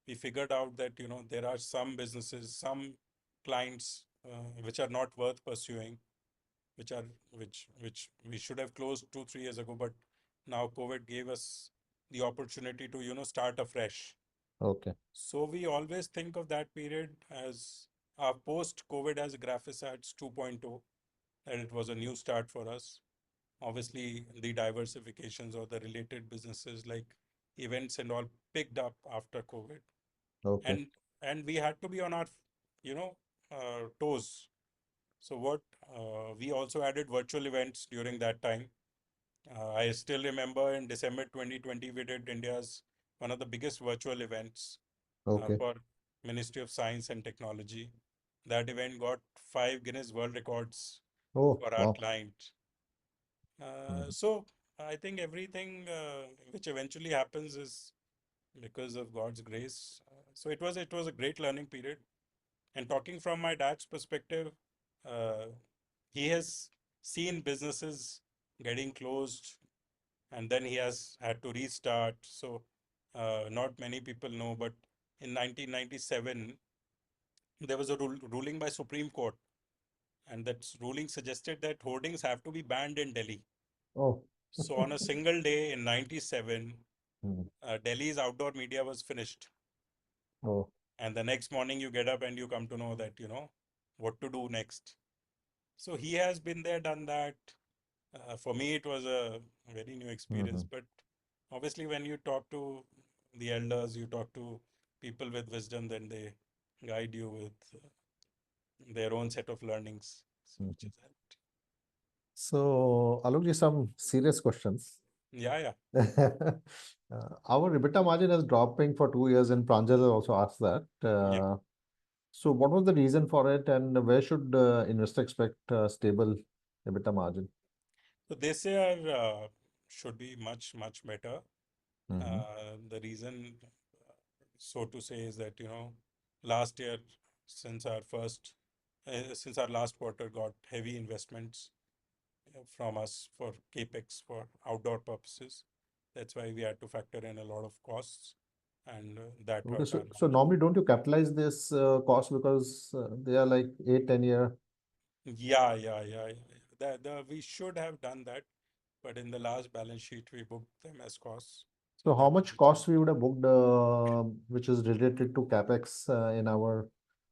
we figured out that there are some businesses, some clients which are not worth pursuing, which are which we should have closed 2, 3 years ago, but now COVID gave us the opportunity to start afresh.
Okay.
So we always think of that period as our post-COVID as Graphisads 2.0, that it was a new start for us. Obviously, the diversifications or the related businesses like events and all picked up after COVID,
Okay.
and we had to be on our, toes. So what we also added virtual events during that time. I still remember in December 2020 we did India's one of the biggest virtual events
Okay.
for Ministry of Science and Technology. That event got 5 Guinness World Records
Oh,
for our
wow.
client.
Mm-hmm.
So I think everything which eventually happens is because of God's grace. So it was a great learning period. And talking from my dad's perspective, uh, he has seen businesses getting closed, and then he has had to restart. So not many people know, but in 1997, there was a ruling by Supreme Court, and that ruling suggested that hoardings have to be banned in Delhi.
Oh.
So on a single day in 97,
Hmm.
Delhi's outdoor media was finished.
Oh.
And the next morning you get up and you come to know that, what to do next. So he has been there, done that. For me, it was a very new experience.
Mhm.
But obviously, when you talk to the elders, you talk to people with wisdom, then they guide you with their own set of learnings, so which
Mhm.
has helped.
So, Alok, some serious questions.
Yeah.
Our EBITDA margin is dropping for 2 years, and Pranjal has also asked that.
Yeah.
So, what was the reason for it, and where should investor expect stable EBITDA margin?
So this year should be much, much better.
Mhm.
The reason, so to say, is that, last year, since our first, since our last quarter got heavy investments from us for capex for outdoor purposes. That's why we had to factor in a lot of costs, and that
Okay,
hurt our
so
margin.
normally don't you capitalize this cost because they are like 8, 10 year?
Yeah. We should have done that, but in the last balance sheet we booked them as costs. So
So, how
that was
much
a
cost we
change.
would have booked, which is related to capex in our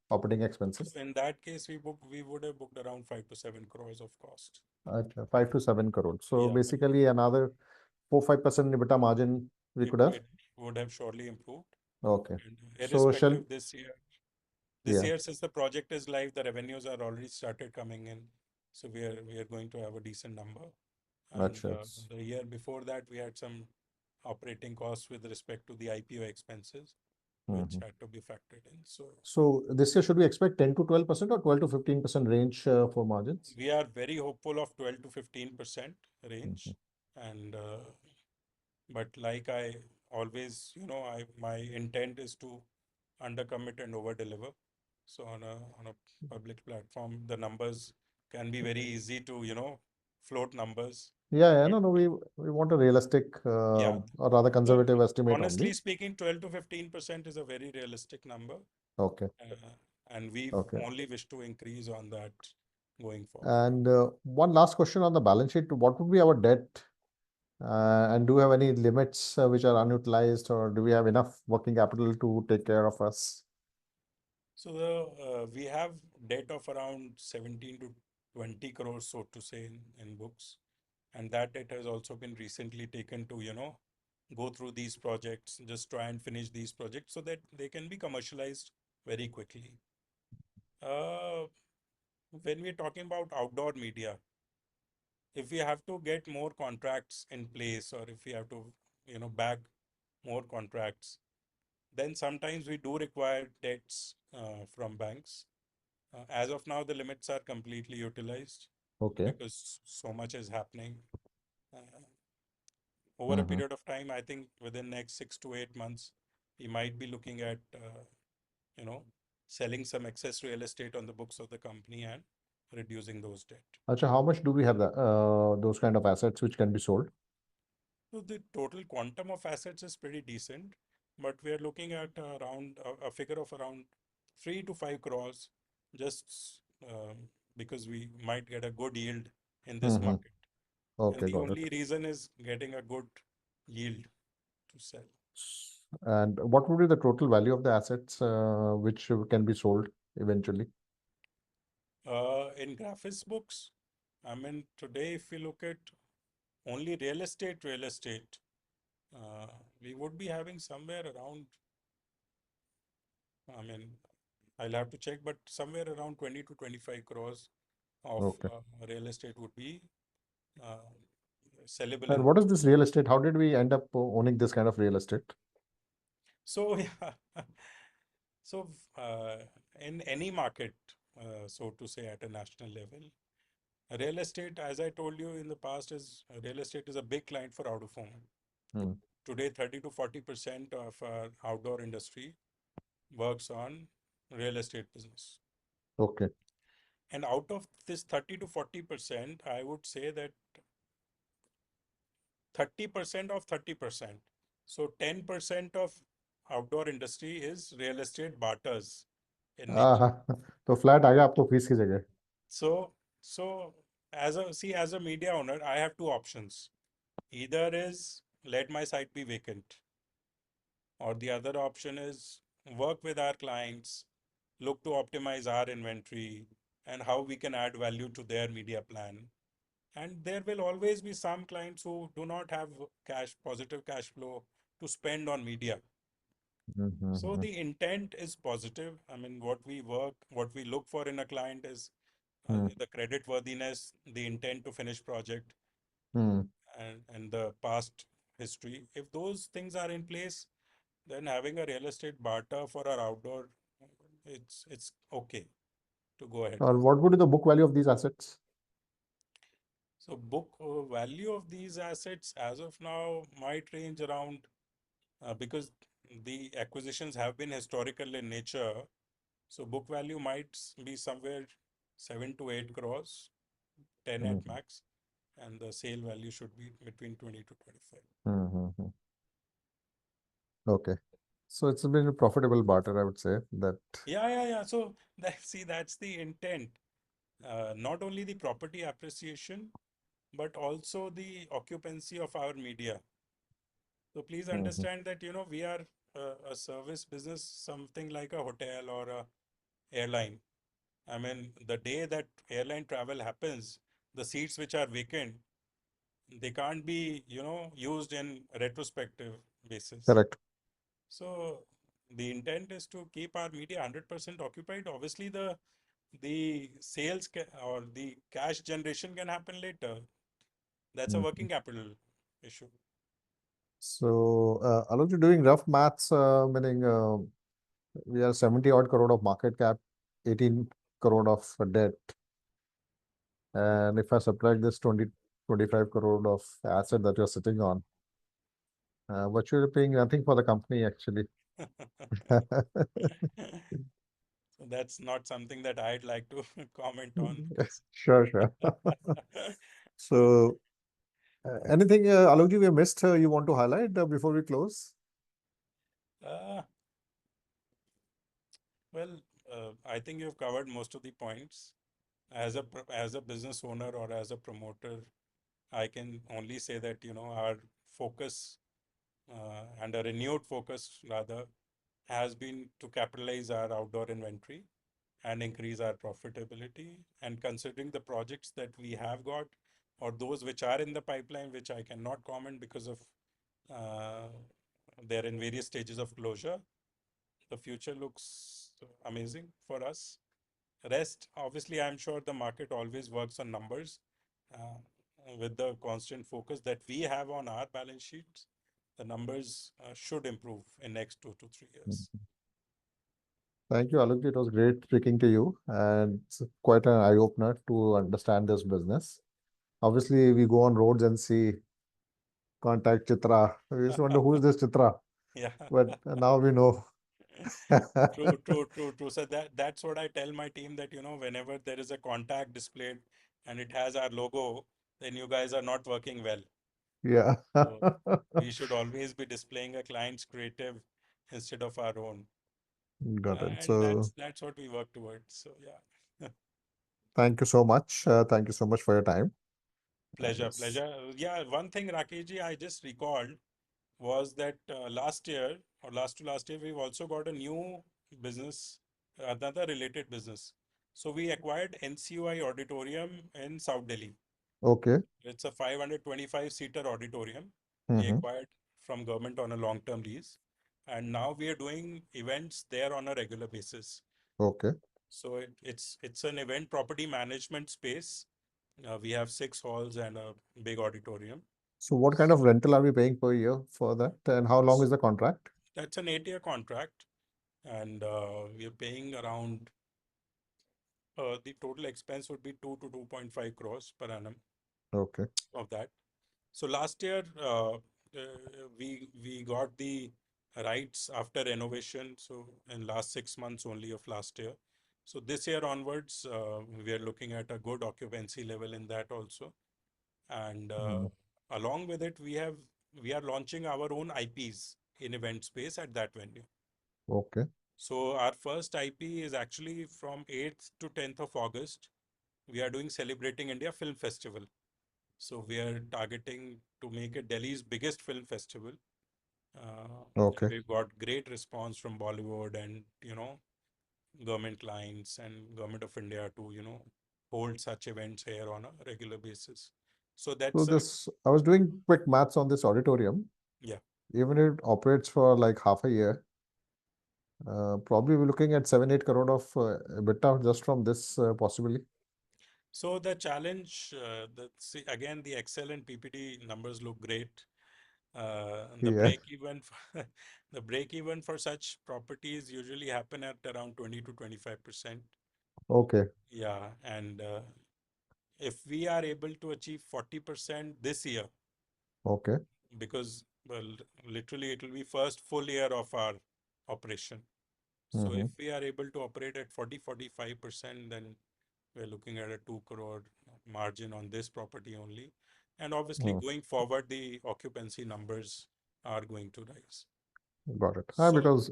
operating expenses?
So in that case, we would have booked around 5 to 7 crores of cost.
At 5 to 7 crores. So
Yeah,
basically another 4-5% EBITDA margin we
it
could have.
it would have surely improved.
Okay.
And
So shall,
irrespective, this
yeah,
year, since the project is live, the revenues are already started coming in. So we are going to have a decent number. And
acha.
the year before that, we had some operating costs with respect to the IPO expenses, which
Mhm.
had to be factored in. So
So this year should we expect 10 to 12% or 12 to 15% range for margins?
we are very hopeful of 12 to 15% range.
Mhm.
And but like I always, my intent is to undercommit and over deliver. So on a public platform, the numbers can be very easy to, float numbers.
Yeah,
But
no, we want a realistic
yeah,
or rather
so
conservative estimate
honestly
only.
speaking, 12 to 15% is a very realistic number.
Okay,
And we
okay.
only wish to increase on that going forward.
And one last question on the balance sheet. What would be our debt? And do we have any limits which are unutilized, or do we have enough working capital to take care of us?
So we have debt of around 17 to 20 crores, so to say, in books. And that debt has also been recently taken to, go through these projects, just try and finish these projects so that they can be commercialized very quickly. Uh, when we're talking about outdoor media, if we have to get more contracts in place, or if we have to, bag more contracts, then sometimes we do require debts from banks. As of now, the limits are completely utilized
Okay.
because so much is happening. Uh, Over a
Mhm.
period of time, I think within next 6 to 8 months, we might be looking at, you know, selling some excess real estate on the books of the company and reducing those debt.
Acha, how much do we have those kind of assets which can be sold?
So the total quantum of assets is pretty decent, but we are looking at around a figure of around 3 to 5 crores, just because we might get a good yield in this
Mhm.
market. And
Okay,
the
got it.
only reason is getting a good yield to sell.
And what would be the total value of the assets which can be sold eventually?
In Graphis books, I mean, today, if we look at only real estate, uh, we would be having somewhere around, I mean, I'll have to check, but somewhere around 20 to 25 crores of
Okay.
real estate would be uh, sellable
And
in
what is
books.
this real estate? How did we end up owning this kind of real estate?
So, yeah, so in any market, so to say, at a national level, real estate, as I told you in the past, is real estate is a big client for out of home.
Hmm.
Today, 30 to 40% of our outdoor industry works on real estate business.
Okay.
And out of this 30 to 40%, I would say that 30% of 30%. So 10% of outdoor industry is real estate barters in nature.
हाँ तो flat आ गया आपको fees की जगह.
So, so as a media owner, I have two options. Either is let my site be vacant, or the other option is work with our clients, look to optimize our inventory and how we can add value to their media plan. And there will always be some clients who do not have positive cash flow to spend on media. So
Mm-hmm.
the intent is positive. I mean, what we look for in a client is the credit worthiness, the intent to finish project,
Mm-hmm.
and the past history. If those things are in place, then having a real estate barter for our outdoor, it's okay to go ahead
Or
with.
what would be the book value of these assets?
So book value of these assets as of now might range around because the acquisitions have been historical in nature. So book value might be somewhere 7 to 8 crores, 10 at
Mm-hmm.
max, and the sale value should be between 20 to 25.
Mm-hmm. Okay. So it's been a profitable barter, I would say that.
Yeah. So that's the intent. Not only the property appreciation, but also the occupancy of our media. So please
Mm-hmm.
understand that, we are a service business, something like a hotel or a airline. I mean, the day that airline travel happens, the seats which are vacant, they can't be, used in retrospective basis.
Correct.
So the intent is to keep our media 100% occupied. Obviously, the sales or the cash generation can happen later. That's a
Mm-hmm.
working capital issue.
So, Alok, you're doing rough maths, meaning we are 70 odd crore of market cap, 18 crore of debt. And if I subtract this 25 crore of asset that you're sitting on, but you're paying nothing for the company actually.
So that's not something that I'd like to comment on because
Sure, sure. So, anything, Alokji, we missed you want to highlight before we close?
uh, well, I think you've covered most of the points. As a business owner or as a promoter, I can only say that our focus and a renewed focus rather has been to capitalize our outdoor inventory and increase our profitability. And considering the projects that we have got or those which are in the pipeline, which I cannot comment because of uh, they're in various stages of closure, the future looks amazing for us. Rest, obviously, I'm sure the market always works on numbers. Uh, with the constant focus that we have on our balance sheets, the numbers should improve in next 2 to 3 years.
Thank you, Alok. It was great speaking to you, and it's quite an eye-opener to understand this business. Obviously, we go on roads and see contact Chitra. We used to wonder who is this Chitra,
Yeah.
but now we know.
True. So that's what I tell my team that, whenever there is a contact displayed and it has our logo, then you guys are not working well.
Yeah.
So we should always be displaying a client's creative instead of our own.
Got it.
And
So
that's what we work towards. So yeah.
thank you so much. Thank you so much for your time.
Pleasure. Yeah, one thing, Rakeshji, I just recalled was that last year or last to last year, we've also got a new business, another related business. So we acquired NCUI Auditorium in South Delhi.
Okay.
It's a 525-seater auditorium we
Mm-hmm.
acquired from government on a long-term lease. And now we are doing events there on a regular basis.
Okay.
So it's an event property management space. We have 6 halls and a big auditorium.
So what kind of rental are we paying per year for that, and how long is the contract?
That's an 8-year contract, and we are paying around the total expense would be 2 to 2.5 crores per annum
Okay.
of that. So last year we got the rights after renovation. So in last 6 months only of last year. So this year onwards, we are looking at a good occupancy level in that also. And
Mm.
along with it, we are launching our own IPs in event space at that venue.
Okay.
So our first IP is actually from 8th to 10th of August. We are doing Celebrating India Film Festival. So we are targeting to make it Delhi's biggest film festival.
Okay.
We've got great response from Bollywood and, government clients and Government of India to, hold such events here on a regular basis. So
So
that's
this, I was doing quick maths on this auditorium.
yeah.
Even if it operates for like half a year, probably we're looking at 7-8 crore of EBITDA just from this possibly.
So the challenge, again, the Excel and PPT numbers look great. The
Yeah.
break even for, the break even for such properties usually happen at around 20 to 25%.
Okay.
Yeah, and if we are able to achieve 40% this year,
Okay.
because well, literally it will be first full year of our operation. So
Mm-hmm.
if we are able to operate at 45%, then we're looking at a 2 crore margin on this property only. And obviously
Mm,
going forward, the occupancy numbers are going to rise.
got it.
So
Because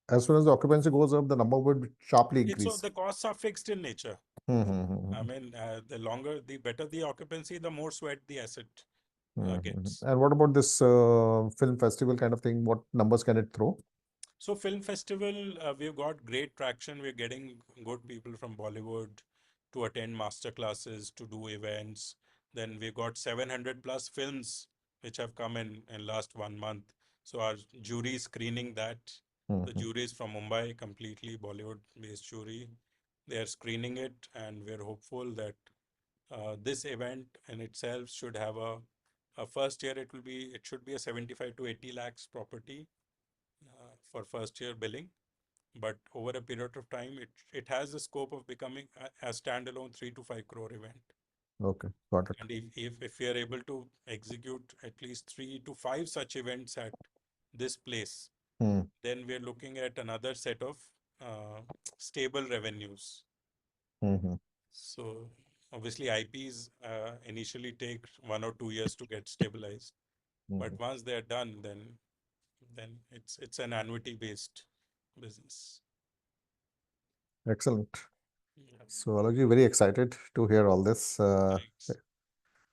as soon as the occupancy goes up, the number would sharply
so
increase.
the costs are fixed in nature. I
Mm-hmm.
mean, the better the occupancy, the more sweat the asset
Mm-hmm.
gets.
And what about this film festival kind of thing? What numbers can it throw?
So film festival, we've got great traction. We're getting good people from Bollywood to attend master classes, to do events. Then we've got 700 plus films which have come in last 1 month. So our jury is screening that. The
Mm-hmm.
jury is from Mumbai, completely Bollywood-based jury. They are screening it, and we're hopeful that this event in itself should have a first year. It should be a 75 to 80 lakhs property for first year billing, but over a period of time, it has the scope of becoming a standalone 3 to 5 crore event.
Okay, got it.
And if we are able to execute at least 3 to 5 such events at this place,
Mm.
then we're looking at another set of uh, stable revenues.
Mm-hmm.
So obviously IPs initially take 1 or 2 years to get stabilized, but
Mm-hmm.
once they're done, then it's an annuity based business.
Excellent.
Yeah.
So, Alokji, very excited to hear all this.
Thanks.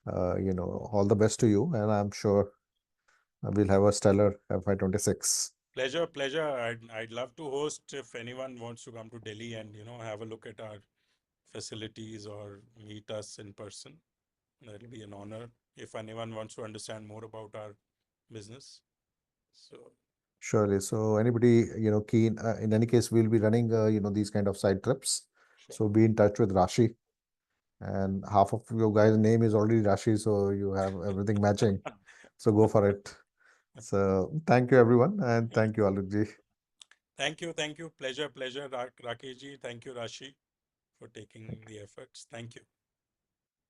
All the best to you, and I'm sure we'll have a stellar FY26.
Pleasure. I'd love to host if anyone wants to come to Delhi and have a look at our facilities or meet us in person. That'll be an honor if anyone wants to understand more about our business. So
Surely. So, anybody keen? In any case, we'll be running these kind of side trips.
sure.
So, be in touch with Rashi, and half of your guys' name is already Rashi, so you have everything matching. So, go for it. So, thank you, everyone, and thank you, Alokji.
Thank you. Pleasure, Rakesh ji. Thank you, Rashi, for taking the efforts. Thank you.